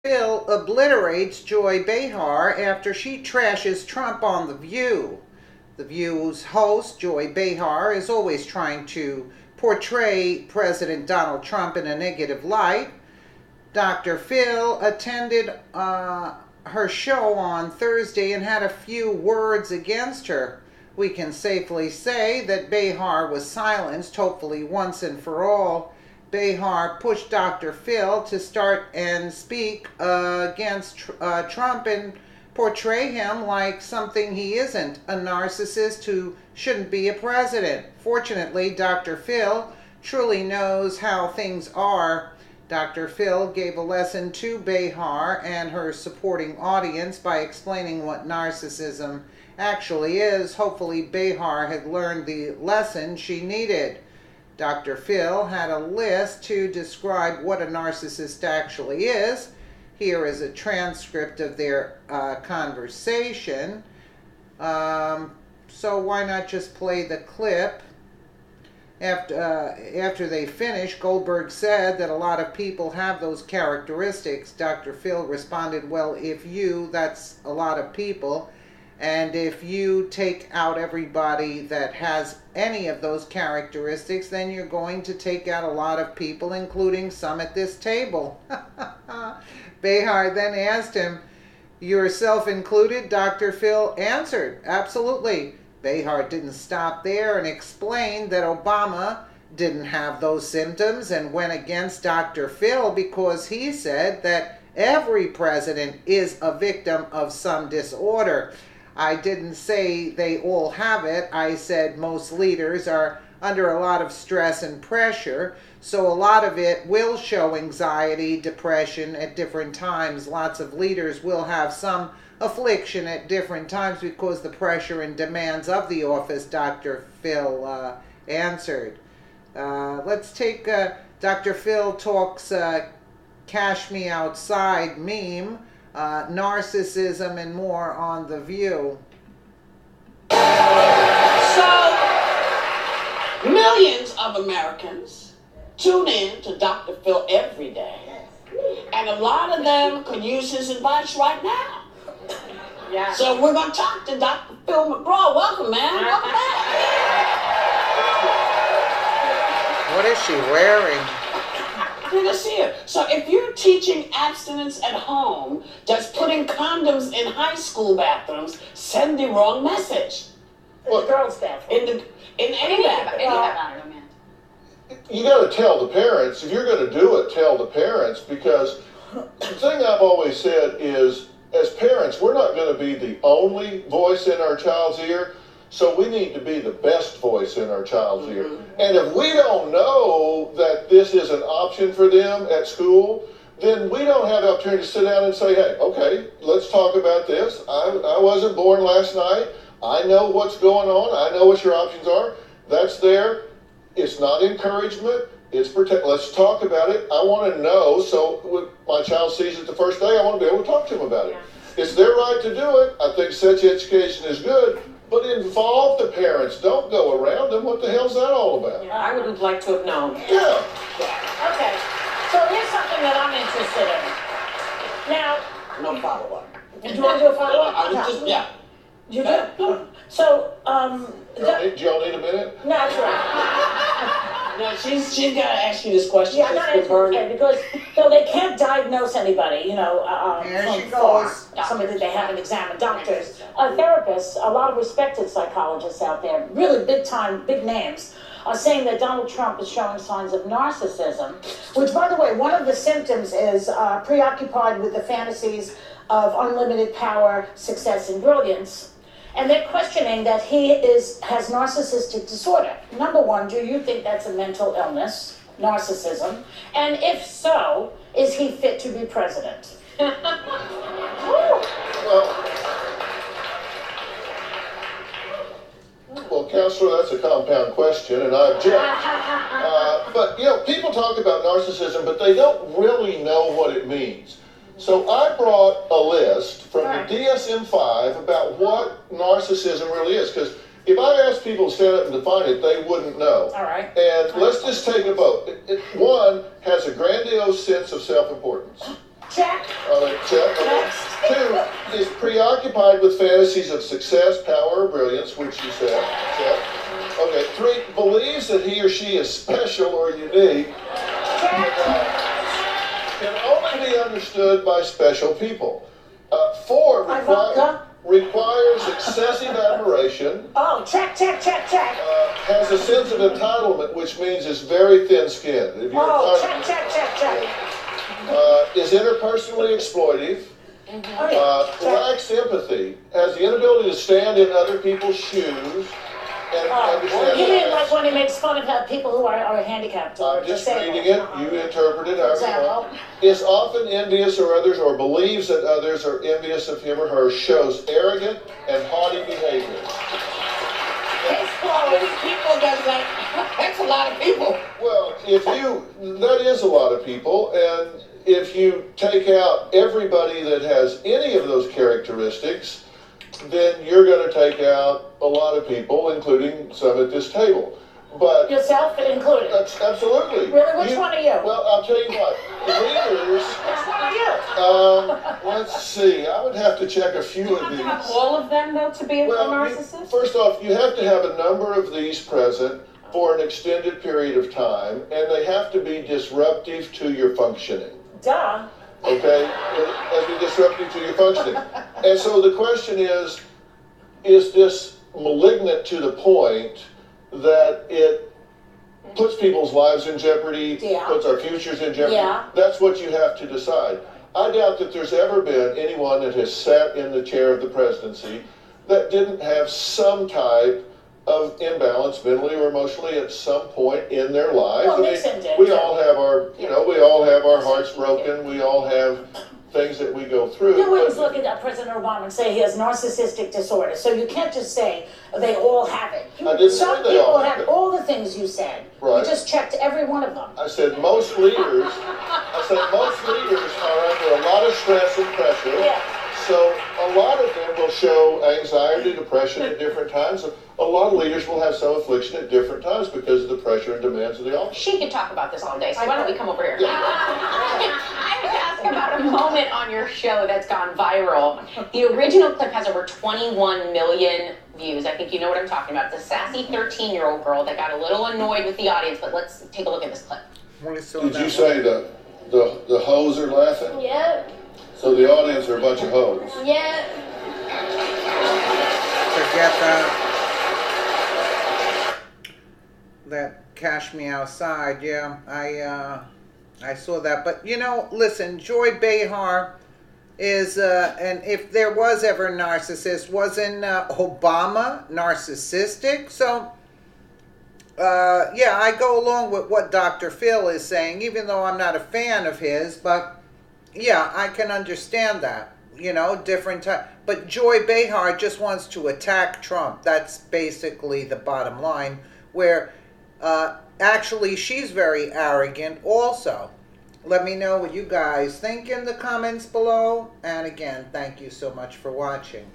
Phil obliterates Joy Behar after she trashes Trump on The View. The View's host, Joy Behar, is always trying to portray President Donald Trump in a negative light. Dr. Phil attended her show on Thursday and had a few words against her. We can safely say that Behar was silenced, hopefully once and for all. Behar pushed Dr. Phil to start and speak against Trump and portray him like something he isn't, a narcissist who shouldn't be a president. Fortunately, Dr. Phil truly knows how things are. Dr. Phil gave a lesson to Behar and her supporting audience by explaining what narcissism actually is. Hopefully, Behar had learned the lesson she needed. Dr. Phil had a list to describe what a narcissist actually is. Here is a transcript of their conversation. So why not just play the clip? After they finished, Goldberg said that a lot of people have those characteristics. Dr. Phil responded, well, if you, that's a lot of people. And if you take out everybody that has any of those characteristics, then you're going to take out a lot of people, including some at this table. Behar then asked him, yourself included? Dr. Phil answered, absolutely. Behar didn't stop there and explained that Obama didn't have those symptoms and went against Dr. Phil because he said that every president is a victim of some disorder. I didn't say they all have it. I said most leaders are under a lot of stress and pressure, so a lot of it will show anxiety, depression at different times. Lots of leaders will have some affliction at different times because the pressure and demands of the office, Dr. Phil answered. Let's take Dr. Phil talks Cash Me Outside meme, narcissism, and more on The View. So, millions of Americans tune in to Dr. Phil every day, and a lot of them could use his advice right now. Yeah. So we're going to talk to Dr. Phil McGraw. Welcome, man. Welcome back. What is she wearing? Good to see you. So if you're teaching abstinence at home, just putting condoms in high school bathrooms, send the wrong message. In the girls' bathroom. In any bathroom. You got to tell the parents. If you're going to do it, tell the parents, because the thing I've always said is, as parents, we're not going to be the only voice in our child's ear, so we need to be the best voice in our child's ear. And if we don't know that this is an option for them at school, then we don't have the opportunity to sit down and say, hey, okay, let's talk about this. I wasn't born last night. I know what's going on. I know what your options are. That's there. It's not encouragement. It's protect. Let's talk about it. I want to know, so when my child sees it the first day, I want to be able to talk to him about it. It's their right to do it. I think sex education is good, but involve the parents. Don't go around them. What the hell's that all about? Yeah, I would have liked to have known. Yeah. Okay, so here's something that I'm interested in. Now, No follow-up. do you want to do a follow-up? I was just, yeah. You do? So, Do y'all need a minute? no, that's right. No, she's got to ask you this question. Yeah, I'm not answering, okay, because they can't diagnose anybody, Here from she far. goes. Somebody that they haven't examined. Doctors, therapists, a lot of respected psychologists out there, really big time, big names, are saying that Donald Trump is showing signs of narcissism, which, by the way, one of the symptoms is preoccupied with the fantasies of unlimited power, success, and brilliance. And they're questioning that he has narcissistic disorder. Number one, do you think that's a mental illness, narcissism? And if so, is he fit to be president? Well, Counselor, that's a compound question, and I object. But, people talk about narcissism, but they don't really know what it means. So I brought a list from the DSM-5 about what narcissism really is, because if I asked people to stand up and define it, they wouldn't know. All right. And let's just take a vote. One has a grandiose sense of self-importance. Check. All right, check. Okay. 2, is preoccupied with fantasies of success, power, or brilliance, which you said. Check. Okay. 3, believes that he or she is special or unique. Check. Can only be understood by special people. 4, requires excessive admiration. Oh, check. Has a sense of entitlement, which means is very thin-skinned. Oh, check. Is interpersonally exploitive. Lacks empathy. Has the inability to stand in other people's shoes. And understand You mean like when he makes fun of people who are handicapped or I'm just disabled? reading it. You interpret it however you want. Is often envious of others or believes that others are envious of him or her. Shows arrogant and haughty behavior. How many people does that? That's a lot of people. Well, that is a lot of people, and if you take out everybody that has any of those characteristics, then you're going to take out a lot of people, including some at this table. But yourself included. That's absolutely. Really? Which one are you? Well, I'll tell you what. Leaders. Which one are you? Let's see. I would have to check a few of these. Have all of them though to be a narcissist? First off, you have to have a number of these present for an extended period of time, and they have to be disruptive to your functioning. Duh. Okay? As be disruptive to your functioning. And so the question is this malignant to the point that it puts people's lives in jeopardy, puts our futures in jeopardy? That's what you have to decide. I doubt that there's ever been anyone that has sat in the chair of the presidency that didn't have some type of imbalance mentally or emotionally at some point in their lives. Well, Nixon did. We all have our, we all have our hearts broken. We all have things that we go through. You wouldn't look at President Obama and say he has narcissistic disorder. So you can't just say they all have it. I didn't Some say they people all have all the things you said. Right. You just checked every one of them. I said most leaders are under a lot of stress and pressure. Yeah. So a lot of them will show anxiety, depression at different times. A lot of leaders will have some affliction at different times because of the pressure and demands of the office. She could talk about this all day, so why don't we come over here? I would ask about a moment on your show that's gone viral. The original clip has over 21 million views. I think you know what I'm talking about. It's a sassy 13-year-old girl that got a little annoyed with the audience, but let's take a look at this clip. Did you say the hoes are laughing? Yep. So the audience are a bunch of hoes? Yep. Forget that Cash Me Outside. Yeah, I saw that. But listen, Joy Behar is and if there was ever a narcissist, wasn't Obama narcissistic? So yeah, I go along with what Dr. Phil is saying, even though I'm not a fan of his, but yeah, I can understand that. Different time. But Joy Behar just wants to attack Trump. That's basically the bottom line, where actually she's very arrogant also. Let me know what you guys think in the comments below. And again, thank you so much for watching.